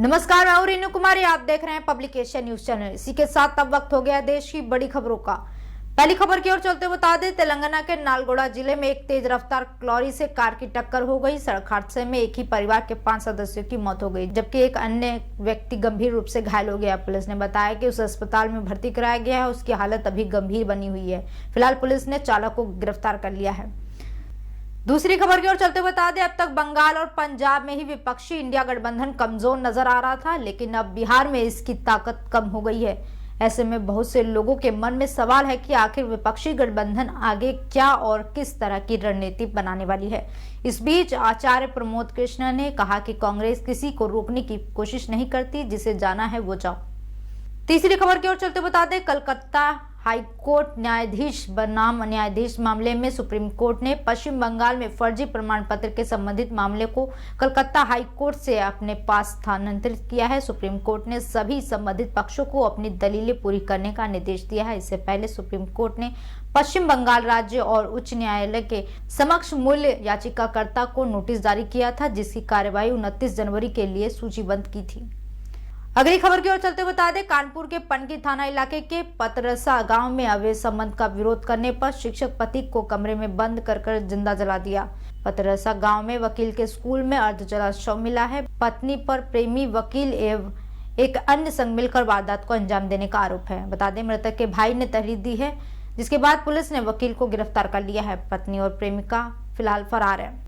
नमस्कार, मैं हूं रीनू कुमारी। आप देख रहे हैं पब्लिक एशिया न्यूज चैनल। इसी के साथ अब वक्त हो गया देश की बड़ी खबरों का। पहली खबर की ओर चलते बता दें, तेलंगाना के नालगोड़ा जिले में एक तेज रफ्तार लॉरी से कार की टक्कर हो गई। सड़क हादसे में एक ही परिवार के 5 सदस्यों की मौत हो गई, जबकि एक अन्य व्यक्ति गंभीर रूप से घायल हो गया। पुलिस ने बताया कि उसे अस्पताल में भर्ती कराया गया है। उसकी हालत अभी गंभीर बनी हुई है। फिलहाल पुलिस ने चालक को गिरफ्तार कर लिया है। दूसरी खबर की ओर चलते बता दें, अब तक बंगाल और पंजाब में ही विपक्षी इंडिया गठबंधन कमजोर नजर आ रहा था, लेकिन अब बिहार में इसकी ताकत कम हो गई है। ऐसे में बहुत से लोगों के मन में सवाल है कि आखिर विपक्षी गठबंधन आगे क्या और किस तरह की रणनीति बनाने वाली है। इस बीच आचार्य प्रमोद कृष्ण ने कहा कि कांग्रेस किसी को रोकने की कोशिश नहीं करती, जिसे जाना है वो जाओ। तीसरी खबर की ओर चलते बता दें, कलकत्ता हाईकोर्ट न्यायाधीश बनाम न्यायाधीश मामले में सुप्रीम कोर्ट ने पश्चिम बंगाल में फर्जी प्रमाण पत्र के संबंधित मामले को कलकत्ता हाईकोर्ट से अपने पास स्थानांतरित किया है। सुप्रीम कोर्ट ने सभी संबंधित पक्षों को अपनी दलीलें पूरी करने का निर्देश दिया है। इससे पहले सुप्रीम कोर्ट ने पश्चिम बंगाल राज्य और उच्च न्यायालय के समक्ष मूल्य याचिकाकर्ता को नोटिस जारी किया था, जिसकी कार्यवाही 29 जनवरी के लिए सूचीबद्ध की थी। अगली खबर की ओर चलते बता दें, कानपुर के पनकी थाना इलाके के पतरसा गांव में अवैध संबंध का विरोध करने पर शिक्षक पति को कमरे में बंद कर जिंदा जला दिया। पतरसा गांव में वकील के स्कूल में अर्धजला शव मिला है। पत्नी पर प्रेमी वकील एवं एक अन्य संग मिलकर वारदात को अंजाम देने का आरोप है। बता दें, मृतक के भाई ने तहरीर दी है, जिसके बाद पुलिस ने वकील को गिरफ्तार कर लिया है। पत्नी और प्रेमिका फिलहाल फरार है।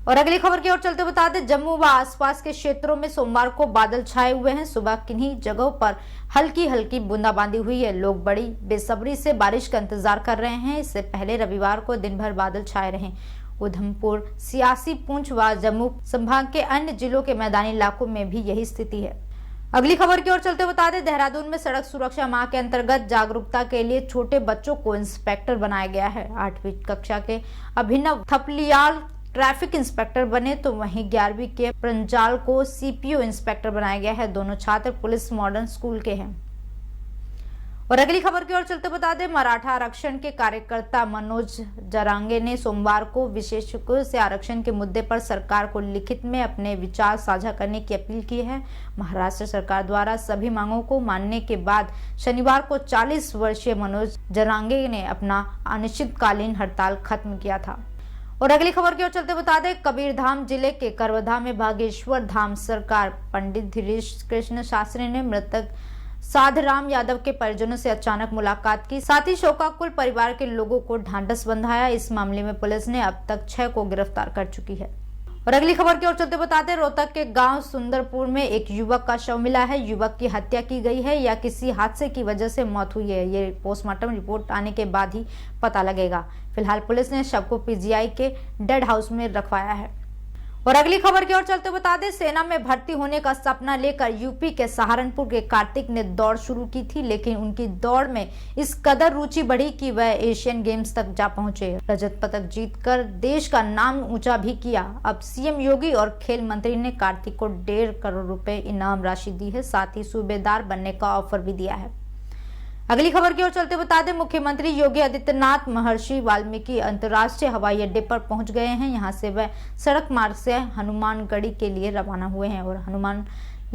और अगली खबर की ओर चलते बता दें, जम्मू व आसपास के क्षेत्रों में सोमवार को बादल छाए हुए हैं। सुबह किन्हीं जगहों पर हल्की हल्की बूंदाबांदी हुई है। लोग बड़ी बेसब्री से बारिश का इंतजार कर रहे हैं। इससे पहले रविवार को दिन भर बादल छाए रहे। उधमपुर, सियासी, पुंछ व जम्मू संभाग के अन्य जिलों के मैदानी इलाकों में भी यही स्थिति है। अगली खबर की ओर चलते बता दें, देहरादून में सड़क सुरक्षा माह के अंतर्गत जागरूकता के लिए छोटे बच्चों को इंस्पेक्टर बनाया गया है। 8वीं कक्षा के अभिनव थपलियाल ट्रैफिक इंस्पेक्टर बने, तो वहीं 11वीं के प्रंजाल को सीपीओ इंस्पेक्टर बनाया गया है। दोनों छात्र पुलिस मॉडर्न स्कूल के हैं। और अगली खबर की ओर चलते बता दें, मराठा आरक्षण के कार्यकर्ता मनोज जरांगे ने सोमवार को विशेषज्ञों से आरक्षण के मुद्दे पर सरकार को लिखित में अपने विचार साझा करने की अपील की है। महाराष्ट्र सरकार द्वारा सभी मांगों को मानने के बाद शनिवार को 40 वर्षीय मनोज जरांगे ने अपना अनिश्चितकालीन हड़ताल खत्म किया था। और अगली खबर की ओर चलते बता दें, कबीरधाम जिले के करवधा में भागेश्वर धाम सरकार पंडित धीरेश कृष्ण शास्त्री ने मृतक साधराम यादव के परिजनों से अचानक मुलाकात की। साथ ही शोकाकुल परिवार के लोगों को ढांढस बंधाया। इस मामले में पुलिस ने अब तक 6 को गिरफ्तार कर चुकी है। और अगली खबर की ओर चलते बताते, रोहतक के गांव सुंदरपुर में एक युवक का शव मिला है। युवक की हत्या की गई है या किसी हादसे की वजह से मौत हुई है, ये पोस्टमार्टम रिपोर्ट आने के बाद ही पता लगेगा। फिलहाल पुलिस ने शव को पीजीआई के डेड हाउस में रखवाया है। और अगली खबर की ओर चलते बता दें, सेना में भर्ती होने का सपना लेकर यूपी के सहारनपुर के कार्तिक ने दौड़ शुरू की थी, लेकिन उनकी दौड़ में इस कदर रुचि बढ़ी कि वह एशियन गेम्स तक जा पहुंचे। रजत पदक जीतकर देश का नाम ऊंचा भी किया। अब सीएम योगी और खेल मंत्री ने कार्तिक को 1.5 करोड़ रुपए इनाम राशि दी है, साथ ही सूबेदार बनने का ऑफर भी दिया है। अगली खबर की ओर चलते बता दें, मुख्यमंत्री योगी आदित्यनाथ महर्षि वाल्मीकि अंतर्राष्ट्रीय हवाई अड्डे पर पहुंच गए हैं। यहां से वह सड़क मार्ग से हनुमानगढ़ी के लिए रवाना हुए हैं और हनुमान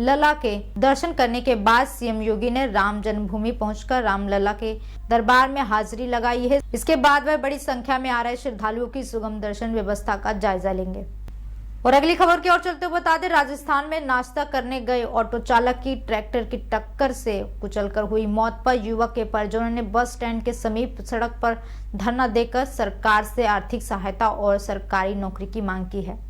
लला के दर्शन करने के बाद सीएम योगी ने राम जन्मभूमि पहुंचकर रामलला के दरबार में हाजिरी लगाई है। इसके बाद वह बड़ी संख्या में आ रहे श्रद्धालुओं की सुगम दर्शन व्यवस्था का जायजा लेंगे। और अगली खबर की ओर चलते हुए बता दें, राजस्थान में नाश्ता करने गए ऑटो चालक की ट्रैक्टर की टक्कर से कुचलकर हुई मौत पर युवक के परिजनों ने बस स्टैंड के समीप सड़क पर धरना देकर सरकार से आर्थिक सहायता और सरकारी नौकरी की मांग की है।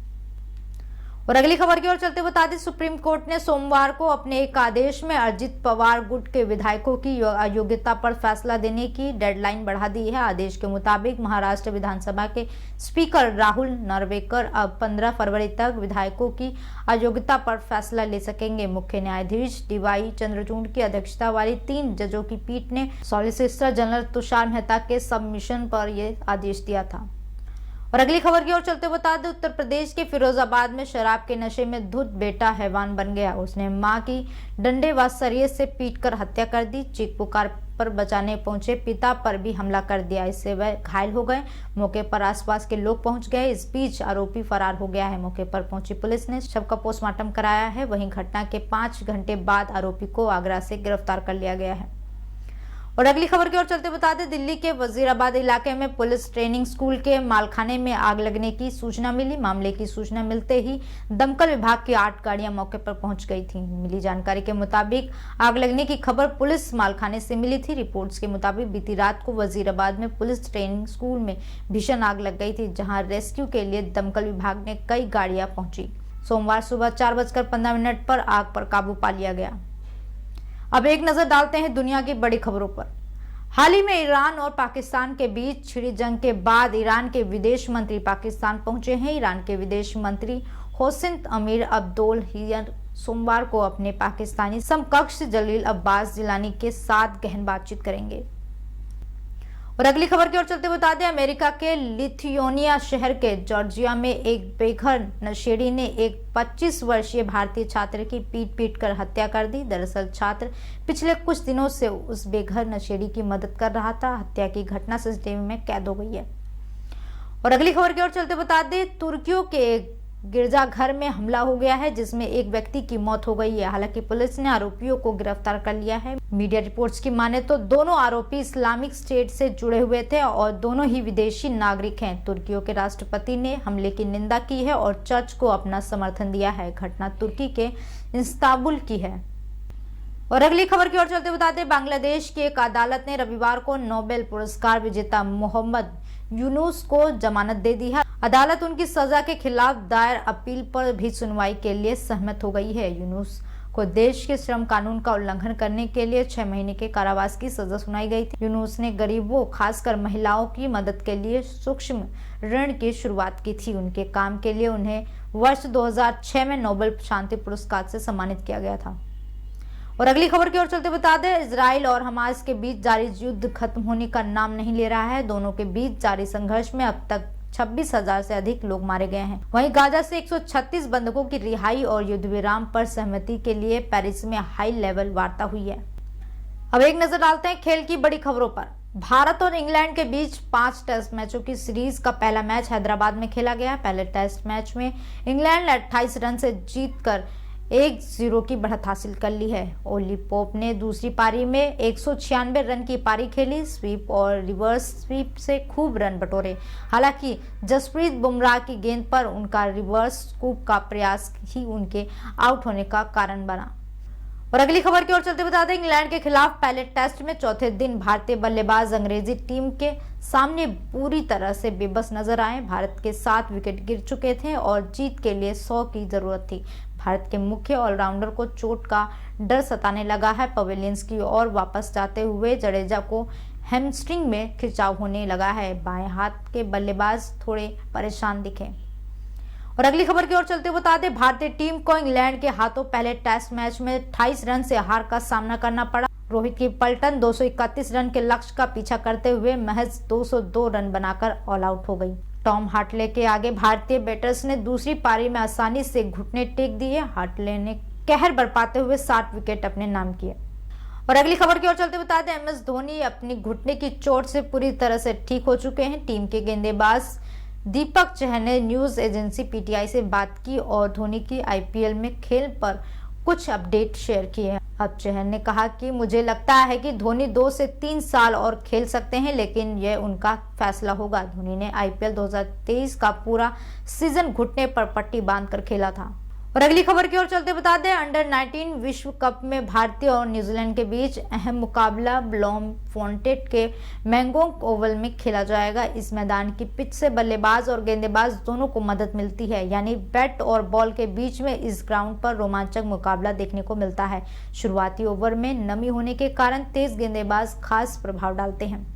और अगली खबर की ओर चलते बता दें, सुप्रीम कोर्ट ने सोमवार को अपने एक आदेश में अजित पवार गुट के विधायकों की अयोग्यता पर फैसला देने की डेडलाइन बढ़ा दी है। आदेश के मुताबिक महाराष्ट्र विधानसभा के स्पीकर राहुल नार्वेकर अब 15 फरवरी तक विधायकों की अयोग्यता पर फैसला ले सकेंगे। मुख्य न्यायाधीश डीवाई चंद्रचूड़ की अध्यक्षता वाली 3 जजों की पीठ ने सॉलिसिटर जनरल तुषार मेहता के सबमिशन पर यह आदेश दिया था। और अगली खबर की ओर चलते बता दें, उत्तर प्रदेश के फिरोजाबाद में शराब के नशे में धुत बेटा हैवान बन गया। उसने मां की डंडे व सरिये से पीटकर हत्या कर दी। चीख पुकार पर बचाने पहुंचे पिता पर भी हमला कर दिया। इससे वह घायल हो गए। मौके पर आसपास के लोग पहुंच गए। इस बीच आरोपी फरार हो गया है। मौके पर पहुंची पुलिस ने शव का पोस्टमार्टम कराया है। वहीं घटना के 5 घंटे बाद आरोपी को आगरा से गिरफ्तार कर लिया गया है। और अगली खबर की ओर चलते बता दें, दिल्ली के वजीराबाद इलाके में पुलिस ट्रेनिंग स्कूल के मालखाने में आग लगने की सूचना मिली। मामले की सूचना मिलते ही दमकल विभाग की 8 गाड़ियां मौके पर पहुंच गई थीं। मिली जानकारी के मुताबिक आग लगने की खबर पुलिस मालखाने से मिली थी। रिपोर्ट्स के मुताबिक बीती रात को वजीराबाद में पुलिस ट्रेनिंग स्कूल में भीषण आग लग गई थी, जहाँ रेस्क्यू के लिए दमकल विभाग ने कई गाड़ियां पहुंची। सोमवार सुबह 4:15 पर आग पर काबू पा लिया गया। अब एक नजर डालते हैं दुनिया की बड़ी खबरों पर। हाल ही में ईरान और पाकिस्तान के बीच छिड़ी जंग के बाद ईरान के विदेश मंत्री पाकिस्तान पहुंचे हैं। ईरान के विदेश मंत्री होसेन अमीर अब्दोलाहियान सोमवार को अपने पाकिस्तानी समकक्ष जलील अब्बास जिलानी के साथ गहन बातचीत करेंगे। और अगली खबर की ओर चलते बता दें, अमेरिका के लिथुआनिया शहर के जॉर्जिया में एक बेघर नशेड़ी ने एक 25 वर्षीय भारतीय छात्र की पीट कर हत्या कर दी। दरअसल छात्र पिछले कुछ दिनों से उस बेघर नशेड़ी की मदद कर रहा था। हत्या की घटना सीसीटीवी में कैद हो गई है। और अगली खबर की ओर चलते बता दें, तुर्कियों के एक गिरजाघर में हमला हो गया है, जिसमें एक व्यक्ति की मौत हो गई है। हालांकि पुलिस ने आरोपियों को गिरफ्तार कर लिया है। मीडिया रिपोर्ट्स की माने तो दोनों आरोपी इस्लामिक स्टेट से जुड़े हुए थे और दोनों ही विदेशी नागरिक हैं। तुर्कियों के राष्ट्रपति ने हमले की निंदा की है और चर्च को अपना समर्थन दिया है। घटना तुर्की के इस्तांबुल की है। और अगली खबर की ओर चलते बताते, बांग्लादेश की एक अदालत ने रविवार को नोबेल पुरस्कार विजेता मोहम्मद यूनुस को जमानत दे दी है। अदालत उनकी सजा के खिलाफ दायर अपील पर भी सुनवाई के लिए सहमत हो गई है। यूनुस को देश के श्रम कानून का उल्लंघन करने के लिए 6 महीने के कारावास की सजा सुनाई गई थी। यूनुस ने गरीबों, खासकर महिलाओं की मदद के लिए सूक्ष्म ऋण की शुरुआत की थी। उनके काम के लिए उन्हें वर्ष 2006 में नोबेल शांति पुरस्कार से सम्मानित किया गया था। और अगली खबर की ओर चलते बता दें, इजराइल और हमास के बीच जारी युद्ध खत्म होने का नाम नहीं ले रहा है। दोनों के बीच जारी संघर्ष में अब तक 26,000 से अधिक लोग मारे गए हैं। वहीं गाजा से 136 बंधकों की रिहाई और युद्ध विराम पर सहमति के लिए पेरिस में हाई लेवल वार्ता हुई है। अब एक नजर डालते हैं खेल की बड़ी खबरों पर। भारत और इंग्लैंड के बीच 5 टेस्ट मैचों की सीरीज का पहला मैच हैदराबाद में खेला गया। पहले टेस्ट मैच में इंग्लैंड ने 28 रन से जीतकर 1-0 की बढ़त हासिल कर ली है। ओली पोप ने दूसरी पारी में 196 रन की पारी खेली। स्वीप और रिवर्स स्वीप से खूब रन बटोरे। हालांकि जसप्रीत बुमराह की गेंद पर उनका रिवर्स स्कूप का प्रयास ही उनके आउट होने का कारण बना। और अगली खबर की ओर चलते बता दें, इंग्लैंड के खिलाफ पहले टेस्ट में चौथे दिन भारतीय बल्लेबाज अंग्रेजी टीम के सामने पूरी तरह से बेबस नजर आए। भारत के 7 विकेट गिर चुके थे और जीत के लिए 100 की जरूरत थी। भारत के मुख्य ऑलराउंडर को चोट का डर सताने लगा है। पवेलियंस की ओर वापस जाते हुए जडेजा को हैमस्ट्रिंग में खिंचाव होने लगा है। बाएं हाथ के बल्लेबाज थोड़े परेशान दिखे। और अगली खबर की ओर चलते बता दें, भारतीय टीम को इंग्लैंड के हाथों पहले टेस्ट मैच में 28 रन से हार का सामना करना पड़ा। रोहित की पलटन 231 रन के लक्ष्य का पीछा करते हुए महज 202 रन बनाकर ऑल आउट हो गई। टॉम हार्टले के आगे भारतीय बैटर्स ने दूसरी पारी में आसानी से घुटने टेक दिए। हार्टले ने कहर बरपाते हुए 60 विकेट अपने नाम किए। और अगली खबर की ओर चलते बता दें, MS धोनी अपनी घुटने की चोट से पूरी तरह से ठीक हो चुके हैं। टीम के गेंदबाज दीपक चहर ने न्यूज एजेंसी PTI से बात की और धोनी की IPL में खेल पर कुछ अपडेट शेयर किए हैं। अब चहर ने कहा कि मुझे लगता है कि धोनी 2 से 3 साल और खेल सकते हैं, लेकिन यह उनका फैसला होगा। धोनी ने IPL 2023 का पूरा सीजन घुटने पर पट्टी बांधकर खेला था। और अगली खबर की ओर चलते बता दें, अंडर 19 विश्व कप में भारतीय और न्यूजीलैंड के बीच अहम मुकाबला ब्लॉमफोंटेन के मैंगोंग ओवल में खेला जाएगा। इस मैदान की पिच से बल्लेबाज और गेंदबाज दोनों को मदद मिलती है, यानी बैट और बॉल के बीच में इस ग्राउंड पर रोमांचक मुकाबला देखने को मिलता है। शुरुआती ओवर में नमी होने के कारण तेज गेंदबाज खास प्रभाव डालते हैं।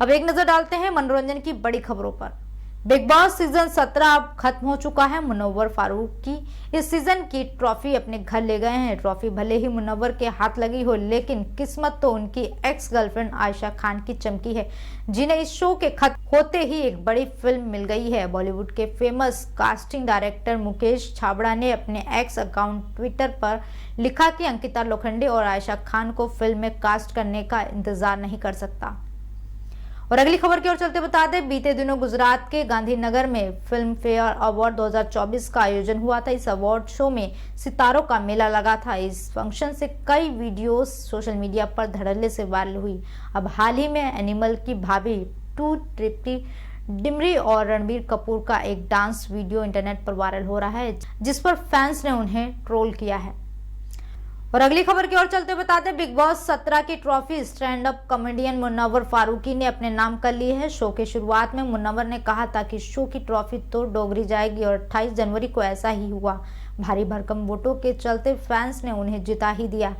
अब एक नजर डालते हैं मनोरंजन की बड़ी खबरों पर। बिग बॉस सीजन 17 अब खत्म हो चुका है। मुनव्वर फारूक की इस सीजन की ट्रॉफी अपने घर ले गए हैं। ट्रॉफी भले ही मुनव्वर के हाथ लगी हो, लेकिन किस्मत तो उनकी एक्स गर्लफ्रेंड आयशा खान की चमकी है, जिन्हें इस शो के खत्म होते ही एक बड़ी फिल्म मिल गई है। बॉलीवुड के famous casting director Mukesh Chhabra ने अपने एक्स अकाउंट ट्विटर पर लिखा कि अंकिता लोखंडे और आयशा खान को फिल्म में कास्ट करने का इंतजार नहीं कर सकता। और अगली खबर की ओर चलते बता दें, बीते दिनों गुजरात के गांधीनगर में फिल्म फेयर अवार्ड 2024 का आयोजन हुआ था। इस अवार्ड शो में सितारों का मेला लगा था। इस फंक्शन से कई वीडियोस सोशल मीडिया पर धड़ल्ले से वायरल हुई। अब हाल ही में एनिमल की भाभी टू ट्रिप्टी डिमरी और रणबीर कपूर का एक डांस वीडियो इंटरनेट पर वायरल हो रहा है, जिस पर फैंस ने उन्हें ट्रोल किया है। और अगली खबर की ओर चलते बता दें, बिग बॉस 17 की trophy stand up comedian Munawar Faruqui ने अपने नाम कर ली है। शो के शुरुआत में मुनव्वर ने कहा था कि शो की ट्रॉफी तो डोगरी जाएगी, और 28 जनवरी को ऐसा ही हुआ। भारी भरकम वोटों के चलते फैंस ने उन्हें जिता ही दिया।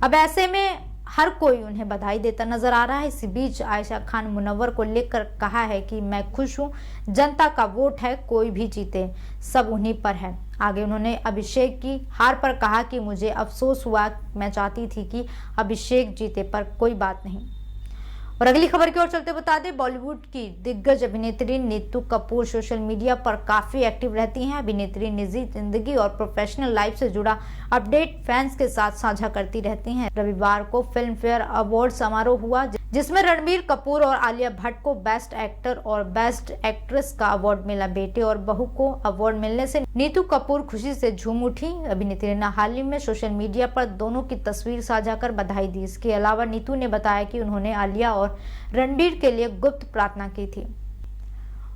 अब ऐसे में हर कोई उन्हें बधाई देता नजर आ रहा है। इसी बीच आयशा खान मुनव्वर को लेकर कहा है कि मैं खुश हूं, जनता का वोट है, कोई भी जीते सब उन्हीं पर है। आगे उन्होंने अभिषेक की हार पर कहा कि मुझे अफसोस हुआ, मैं चाहती थी कि अभिषेक जीते, पर कोई बात नहीं। और अगली खबर की ओर चलते बता दें, बॉलीवुड की दिग्गज अभिनेत्री नीतू कपूर सोशल मीडिया पर काफी एक्टिव रहती हैं। अभिनेत्री निजी जिंदगी और प्रोफेशनल लाइफ से जुड़ा अपडेट फैंस के साथ साझा करती रहती हैं। रविवार को फिल्म फेयर अवार्ड समारोह हुआ, जिसमें रणबीर कपूर और आलिया भट्ट को बेस्ट एक्टर और बेस्ट एक्ट्रेस का अवार्ड मिला। बेटे और बहू को अवार्ड मिलने से नीतू कपूर खुशी से झूम उठी। अभिनेत्री ने हाल ही में सोशल मीडिया पर दोनों की तस्वीर साझा कर बधाई दी। इसके अलावा नीतू ने बताया कि उन्होंने आलिया और रणबीर के लिए गुप्त प्रार्थना की थी।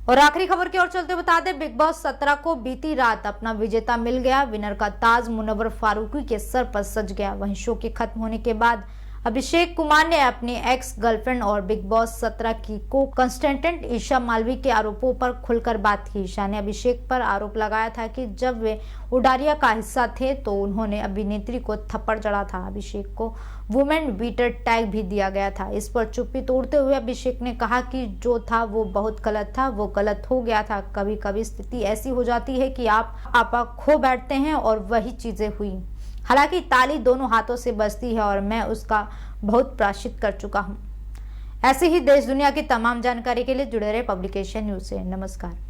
और आखिरी खबर की ओर चलते बता दें, बिग बॉस 17 को बीती रात अपना विजेता मिल गया। विनर का ताज मुनव्वर फारूकी के सर पर सज गया। वहीं शो के खत्म होने के बाद अभिषेक कुमार ने अपनी एक्स गर्लफ्रेंड और बिग बॉस 17 की को कंस्टेंटेंट ईशा मालवी के आरोपों पर खुलकर बात की। ईशा ने अभिषेक पर आरोप लगाया था कि जब वे उडारिया का हिस्सा थे तो उन्होंने अभिनेत्री को थप्पड़ जड़ा था। अभिषेक को वुमेन बीटर टैग भी दिया गया था। इस पर चुप्पी तोड़ते हुए अभिषेक ने कहा कि जो था वो बहुत गलत था, वो गलत हो गया था। कभी कभी स्थिति ऐसी हो जाती है कि आप आपा खो बैठते हैं, और वही चीजें हुई। हालांकि ताली दोनों हाथों से बजती है और मैं उसका बहुत प्रायश्चित कर चुका हूं। ऐसे ही देश दुनिया की तमाम जानकारी के लिए जुड़े रहे पब्लिकेशन न्यूज से। नमस्कार।